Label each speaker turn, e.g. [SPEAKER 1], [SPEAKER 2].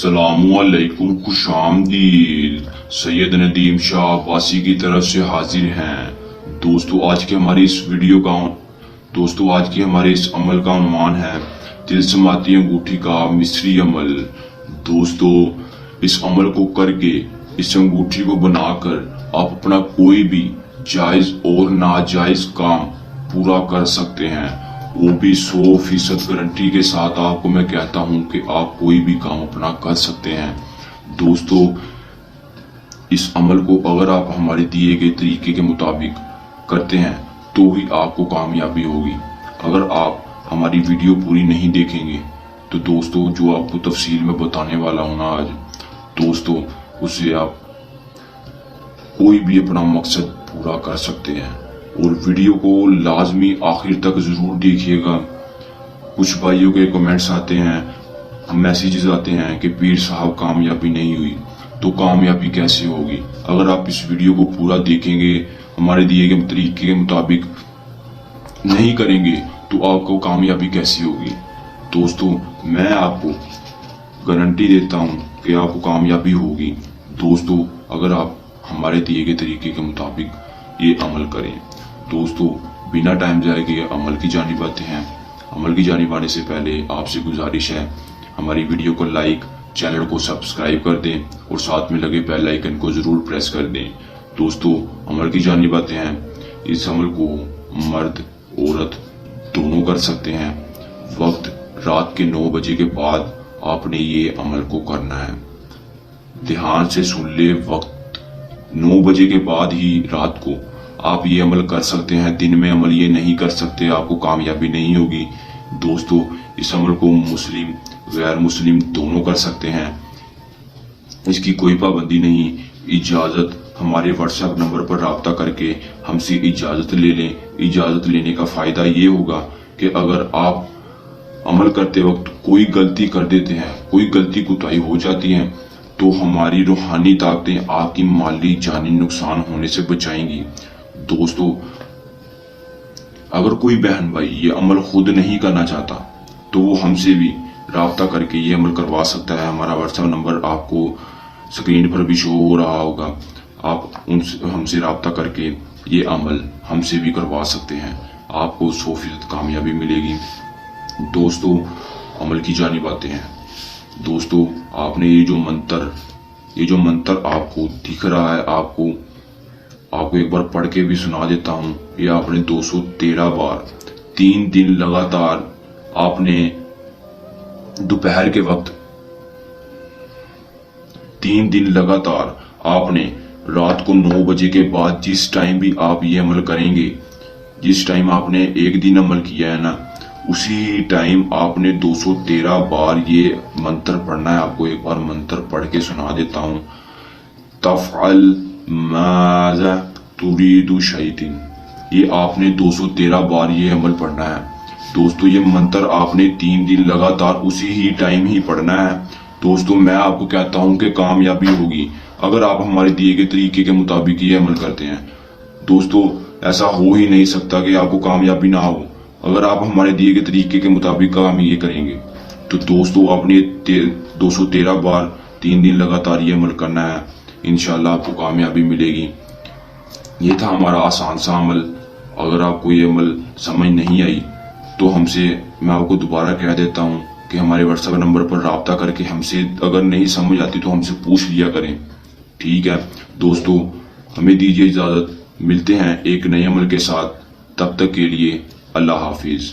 [SPEAKER 1] السلام علیکم، خوش آمدید۔ سید ندیم شاہ عباسی کی طرف سے حاضر ہیں۔ دوستو آج کے ہماری اس عمل کا عنوان ہے طلسماتی انگوٹھی کا مصری عمل۔ دوستو اس عمل کو کر کے، اس انگوٹھی کو بنا کر آپ اپنا کوئی بھی جائز اور ناجائز کام پورا کر سکتے ہیں، وہ بھی 100% گارنٹی کے ساتھ۔ آپ کو میں کہتا ہوں کہ آپ کوئی بھی کام اپنا کر سکتے ہیں۔ دوستو اس عمل کو اگر آپ ہمارے دیے گئے طریقے کے مطابق کرتے ہیں تو ہی آپ کو کامیابی ہوگی۔ اگر آپ ہماری ویڈیو پوری نہیں دیکھیں گے تو دوستو جو آپ کو تفصیل میں بتانے والا ہوں نا آج، دوستو اس سے آپ کوئی بھی اپنا مقصد پورا کر سکتے ہیں۔ اور ویڈیو کو لازمی آخر تک ضرور دیکھیے گا۔ کچھ بھائیوں کے کمنٹس آتے ہیں، میسیجز آتے ہیں کہ پیر صاحب کامیابی نہیں ہوئی، تو کامیابی کیسے ہوگی؟ اگر آپ اس ویڈیو کو پورا دیکھیں گے، ہمارے دیے گئے طریقے کے مطابق نہیں کریں گے تو آپ کو کامیابی کیسے ہوگی؟ دوستو میں آپ کو گارنٹی دیتا ہوں کہ آپ کو کامیابی ہوگی۔ دوستو اگر آپ ہمارے دیے گئے طریقے کے مطابق یہ عمل کریں۔ دوستو بنا ٹائم ضائع کیے عمل کی جانب آتے ہیں۔ عمل کی جانب آنے سے پہلے آپ سے گزارش ہے، ہماری ویڈیو کو لائک، چینل کو سبسکرائب کر دیں اور ساتھ میں لگے بیل آئیکن کو ضرور پریس کر دیں۔ دوستو عمل کی جانب آتے ہیں۔ اس عمل کو مرد عورت دونوں کر سکتے ہیں۔ وقت رات کے 9 بجے کے بعد آپ نے یہ عمل کو کرنا ہے۔ دھیان سے سن لے، وقت 9 بجے کے بعد ہی رات کو آپ یہ عمل کر سکتے ہیں۔ دن میں عمل یہ نہیں کر سکتے، آپ کو کامیابی نہیں ہوگی۔ دوستو اس عمل کو مسلم غیر مسلم دونوں کر سکتے ہیں، اس کی کوئی پابندی نہیں۔ اجازت ہمارے واٹس ایپ نمبر پر رابطہ کر کے ہم سے اجازت لے لیں۔ اجازت لینے کا فائدہ یہ ہوگا کہ اگر آپ عمل کرتے وقت کوئی غلطی کر دیتے ہیں، کوئی غلطی کوتاہی ہو جاتی ہے، تو ہماری روحانی طاقتیں آپ کی مالی جانی نقصان ہونے سے بچائیں گی۔ دوستو اگر کوئی بہن بھائی یہ عمل خود نہیں کرنا چاہتا تو وہ ہم سے بھی رابطہ کر کے یہ عمل کروا سکتا ہے۔ ہمارا واٹس ایپ نمبر آپ کو سکرین پر بھی شو ہو رہا ہوگا۔ آپ ہم سے رابطہ کر کے یہ عمل ہم سے بھی کروا سکتے ہیں، آپ کو 100% کامیابی ملے گی۔ دوستو عمل کی جانب آتے ہیں۔ دوستو آپ نے یہ جو منتر آپ کو دکھ رہا ہے، آپ کو ایک بار پڑھ کے بھی سنا دیتا ہوں۔ یہ آپ نے 213 بار 3 دن لگاتار، آپ نے دوپہر کے وقت 3 دن لگاتار، آپ نے رات کو 9 بجے کے بعد جس ٹائم بھی آپ یہ عمل کریں گے، جس ٹائم آپ نے ایک دن عمل کیا ہے نا، اسی ٹائم آپ نے 213 بار یہ منتر پڑھنا ہے۔ آپ کو ایک بار منتر پڑھ کے سنا دیتا ہوں۔ تفعل ماذا تريد شیطان، یہ آپ نے 213 بار یہ عمل پڑھنا ہے۔ دوستو یہ منتر آپ نے 3 دن لگاتار اسی ہی ٹائم ہی پڑھنا ہے۔ دوستو میں آپ کو کہتا ہوں کہ کامیابی ہوگی اگر آپ ہمارے دیے گئے طریقے کے مطابق یہ عمل کرتے ہیں۔ دوستو ایسا ہو ہی نہیں سکتا کہ آپ کو کامیابی نہ ہو اگر آپ ہمارے دیے گئے طریقے کے مطابق کام یہ کریں گے۔ تو دوستو آپ نے 213 بار 3 دن لگاتار یہ عمل کرنا ہے، انشاءاللہ آپ کو کامیابی ملے گی۔ یہ تھا ہمارا آسان سا عمل۔ اگر آپ کو یہ عمل سمجھ نہیں آئی تو میں آپ کو دوبارہ کہہ دیتا ہوں کہ ہمارے واٹس ایپ نمبر پر رابطہ کر کے ہم سے اگر نہیں سمجھ آتی تو ہم سے پوچھ لیا کریں، ٹھیک ہے؟ دوستو ہمیں دیجیے اجازت، ملتے ہیں ایک نئے عمل کے ساتھ، تب تک کے لیے اللہ حافظ۔